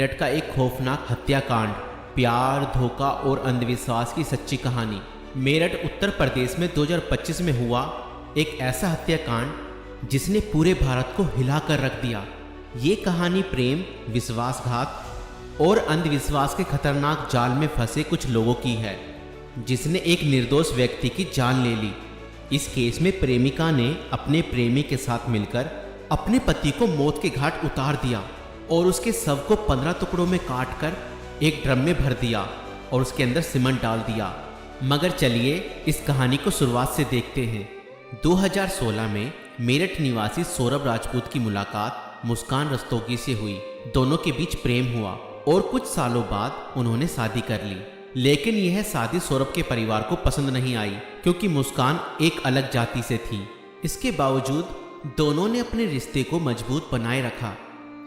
मेरठ का एक खौफनाक हत्याकांड, प्यार, धोखा और अंधविश्वास की सच्ची कहानी। मेरठ उत्तर प्रदेश में 2025 में हुआ एक ऐसा हत्याकांड जिसने पूरे भारत को हिलाकर रख दिया। ये कहानी प्रेम, विश्वासघात और अंधविश्वास के खतरनाक जाल में फंसे कुछ लोगों की है, जिसने एक निर्दोष व्यक्ति की जान ले ली। इस केस में प्रेमिका ने अपने प्रेमी के साथ मिलकर अपने पति को मौत के घाट उतार दिया और उसके शव को 15 टुकड़ों में काटकर एक ड्रम में भर दिया और उसके अंदर सीमेंट डाल दिया। मगर चलिए इस कहानी को शुरुआत से देखते हैं। 2016 में मेरठ निवासी सौरभ राजपूत की मुलाकात मुस्कान रस्तोगी से हुई। दोनों के बीच प्रेम हुआ और कुछ सालों बाद उन्होंने शादी कर ली। लेकिन यह शादी सौरभ के परिवार को पसंद नहीं आई, क्योंकि मुस्कान एक अलग जाति से थी। इसके बावजूद दोनों ने अपने रिश्ते को मजबूत बनाए रखा।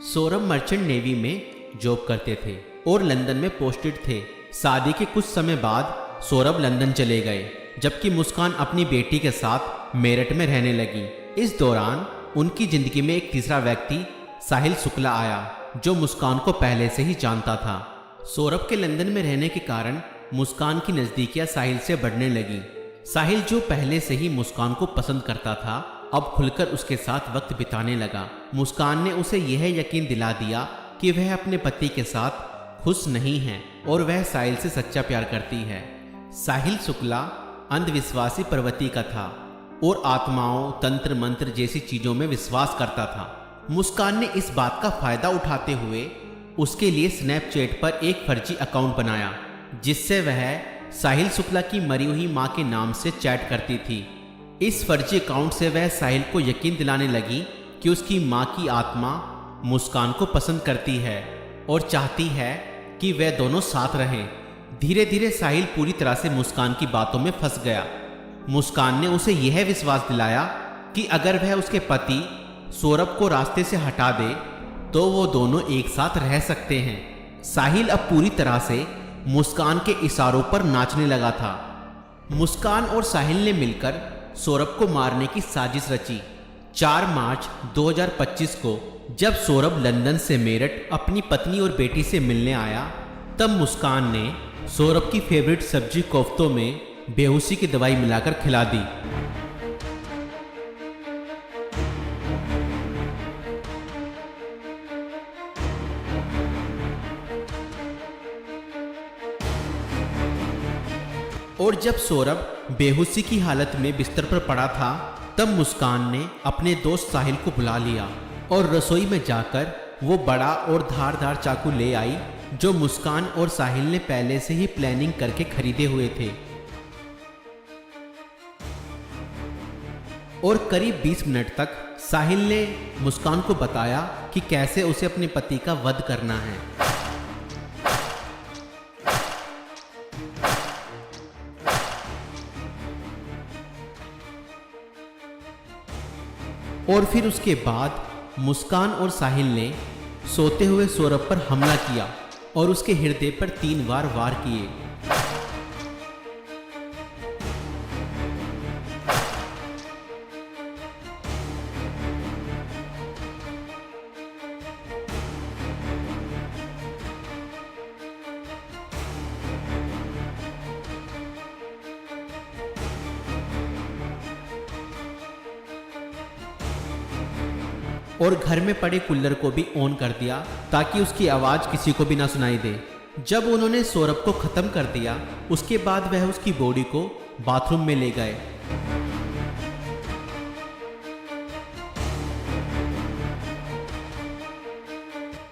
सौरभ मर्चेंट नेवी में जॉब करते थे और लंदन में पोस्टेड थे। शादी के कुछ समय बाद सौरभ लंदन चले गए, जबकि मुस्कान अपनी बेटी के साथ मेरठ में रहने लगी। इस दौरान उनकी जिंदगी में एक तीसरा व्यक्ति साहिल शुक्ला आया, जो मुस्कान को पहले से ही जानता था। सौरभ के लंदन में रहने के कारण मुस्कान की नजदीकियां साहिल से बढ़ने लगी। साहिल, जो पहले से ही मुस्कान को पसंद करता था, अब खुलकर उसके साथ वक्त बिताने लगा। मुस्कान ने उसे यह यकीन दिला दिया कि वह अपने पति के साथ खुश नहीं है और वह साहिल से सच्चा प्यार करती है। साहिल शुक्ला अंधविश्वासी प्रवृत्ति का था और आत्माओं, तंत्र मंत्र जैसी चीजों में विश्वास करता था। मुस्कान ने इस बात का फायदा उठाते हुए उसके लिए स्नैपचैट पर एक फर्जी अकाउंट बनाया, जिससे वह साहिल शुक्ला की मरी हुई मां के नाम से चैट करती थी। इस फर्जी अकाउंट से वह साहिल को यकीन दिलाने लगी कि उसकी मां की आत्मा मुस्कान को पसंद करती है और चाहती है कि वे दोनों साथ रहें। धीरे धीरे साहिल पूरी तरह से मुस्कान की बातों में फंस गया। मुस्कान ने उसे यह विश्वास दिलाया कि अगर वह उसके पति सौरभ को रास्ते से हटा दे तो वो दोनों एक साथ रह सकते हैं। साहिल अब पूरी तरह से मुस्कान के इशारों पर नाचने लगा था। मुस्कान और साहिल ने मिलकर सौरभ को मारने की साजिश रची। 4 मार्च 2025 को जब सौरभ लंदन से मेरठ अपनी पत्नी और बेटी से मिलने आया, तब मुस्कान ने सौरभ की फेवरेट सब्जी कोफ्तों में बेहोशी की दवाई मिलाकर खिला दी। और जब सौरभ बेहोशी की हालत में बिस्तर पर पड़ा था, तब मुस्कान ने अपने दोस्त साहिल को बुला लिया और रसोई में जाकर वो बड़ा और धारदार चाकू ले आई, जो मुस्कान और साहिल ने पहले से ही प्लानिंग करके खरीदे हुए थे। और करीब 20 मिनट तक साहिल ने मुस्कान को बताया कि कैसे उसे अपने पति का वध करना है। और फिर उसके बाद मुस्कान और साहिल ने सोते हुए सौरभ पर हमला किया और उसके हृदय पर 3 बार वार किए। और घर में पड़े कूलर को भी ऑन कर दिया ताकि उसकी आवाज किसी को भी ना सुनाई दे। जब उन्होंने सौरभ को खत्म कर दिया, उसके बाद वह उसकी बॉडी को बाथरूम में ले गए।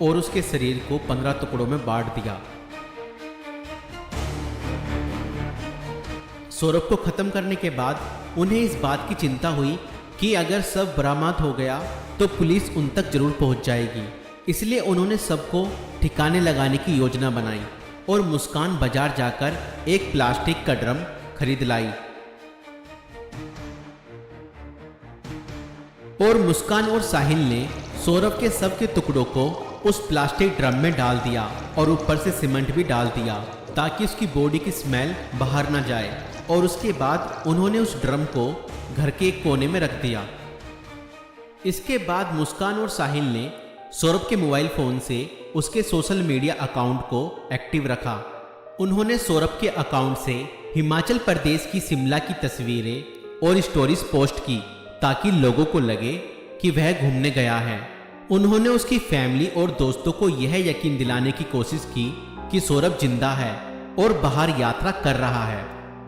और उसके शरीर को 15 टुकड़ों में बांट दिया। सौरभ को खत्म करने के बाद उन्हें इस बात की चिंता हुई कि अगर सब बरामद हो गया तो पुलिस उन तक जरूर पहुंच जाएगी। इसलिए उन्होंने सबको ठिकाने लगाने की योजना बनाई और मुस्कान बाजार जाकर एक प्लास्टिक का ड्रम खरीद लाई। और मुस्कान और साहिल ने सौरभ के शव के टुकड़ों को उस प्लास्टिक ड्रम में डाल दिया और ऊपर से सीमेंट भी डाल दिया ताकि उसकी बॉडी की स्मेल बाहर ना जाए। और उसके बाद उन्होंने उस ड्रम को घर के एक कोने में रख दिया। इसके बाद मुस्कान और साहिल ने सौरभ के मोबाइल फोन से उसके सोशल मीडिया अकाउंट को एक्टिव रखा। उन्होंने सौरभ के अकाउंट से हिमाचल प्रदेश की शिमला की तस्वीरें और स्टोरीज पोस्ट की ताकि लोगों को लगे कि वह घूमने गया है। उन्होंने उसकी फैमिली और दोस्तों को यह यकीन दिलाने की कोशिश की कि सौरभ जिंदा है और बाहर यात्रा कर रहा है।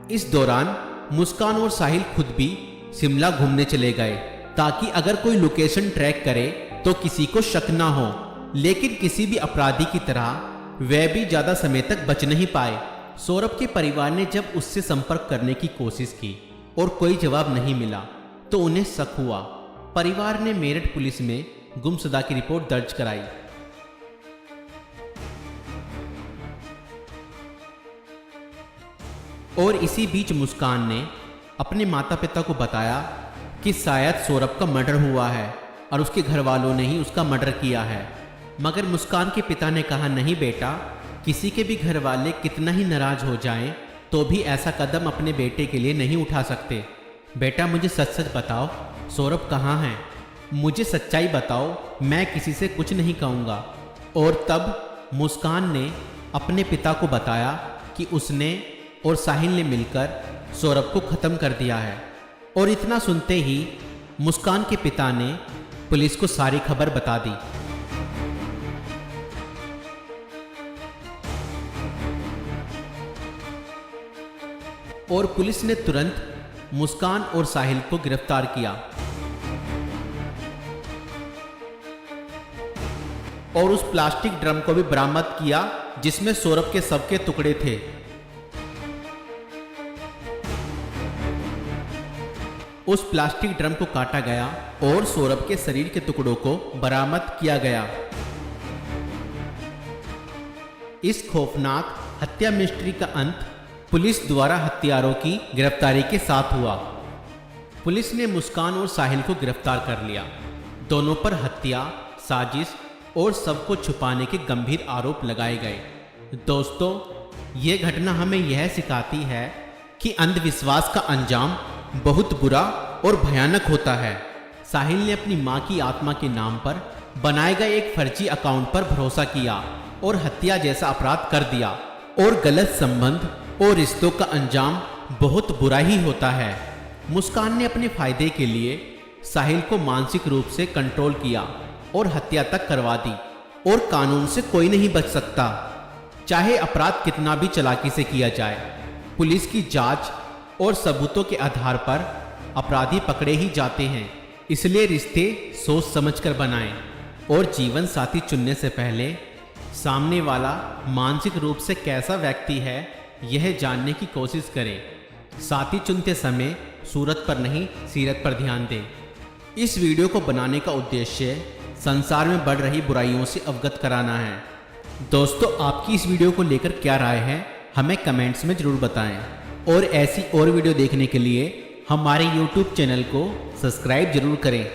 इस दौरान मुस्कान और साहिल खुद भी शिमला घूमने चले गए ताकि अगर कोई लोकेशन ट्रैक करे तो किसी को शक ना हो। लेकिन किसी भी अपराधी की तरह वह भी ज्यादा समय तक बच नहीं पाए। सौरभ के परिवार ने जब उससे संपर्क करने की कोशिश की और कोई जवाब नहीं मिला तो उन्हें शक हुआ। परिवार ने मेरठ पुलिस में गुमशुदा की रिपोर्ट दर्ज कराई। और इसी बीच मुस्कान ने अपने माता पिता को बताया कि शायद सौरभ का मर्डर हुआ है और उसके घर वालों ने ही उसका मर्डर किया है। मगर मुस्कान के पिता ने कहा, नहीं बेटा, किसी के भी घर वाले कितना ही नाराज हो जाएं तो भी ऐसा कदम अपने बेटे के लिए नहीं उठा सकते। बेटा मुझे सच सच बताओ, सौरभ कहाँ है? मुझे सच्चाई बताओ, मैं किसी से कुछ नहीं कहूँगा। और तब मुस्कान ने अपने पिता को बताया कि उसने और साहिल ने मिलकर सौरभ को ख़त्म कर दिया है। और इतना सुनते ही मुस्कान के पिता ने पुलिस को सारी खबर बता दी। और पुलिस ने तुरंत मुस्कान और साहिल को गिरफ्तार किया और उस प्लास्टिक ड्रम को भी बरामद किया जिसमें सौरभ के शव के टुकड़े थे। उस प्लास्टिक ड्रम को काटा गया और सौरभ के शरीर के टुकड़ों को बरामद किया गया। इस खौफनाक हत्या मिस्ट्री का अंत पुलिस द्वारा हत्यारों की गिरफ्तारी के साथ हुआ। पुलिस ने मुस्कान और साहिल को गिरफ्तार कर लिया। दोनों पर हत्या, साजिश और शव को छुपाने के गंभीर आरोप लगाए गए। दोस्तों, ये घटना हमें यह सिखाती है कि अंधविश्वास का अंजाम बहुत बुरा और भयानक होता है। साहिल ने अपनी मां की आत्मा के नाम पर बनाए गए एक फर्जी अकाउंट पर भरोसा किया और हत्या जैसा अपराध कर दिया। और गलत संबंध और रिश्तों का अंजाम बहुत बुरा ही होता है। मुस्कान ने अपने फायदे के लिए साहिल को मानसिक रूप से कंट्रोल किया और हत्या तक करवा दी। और कानून से कोई नहीं बच सकता, चाहे अपराध कितना भी चालाकी से किया जाए। पुलिस की जांच और सबूतों के आधार पर अपराधी पकड़े ही जाते हैं। इसलिए रिश्ते सोच समझकर बनाएं और जीवन साथी चुनने से पहले सामने वाला मानसिक रूप से कैसा व्यक्ति है यह जानने की कोशिश करें। साथी चुनते समय सूरत पर नहीं, सीरत पर ध्यान दें। इस वीडियो को बनाने का उद्देश्य संसार में बढ़ रही बुराइयों से अवगत कराना है। दोस्तों, आपकी इस वीडियो को लेकर क्या राय है हमें कमेंट्स में ज़रूर बताएं। और ऐसी और वीडियो देखने के लिए हमारे YouTube चैनल को सब्सक्राइब जरूर करें।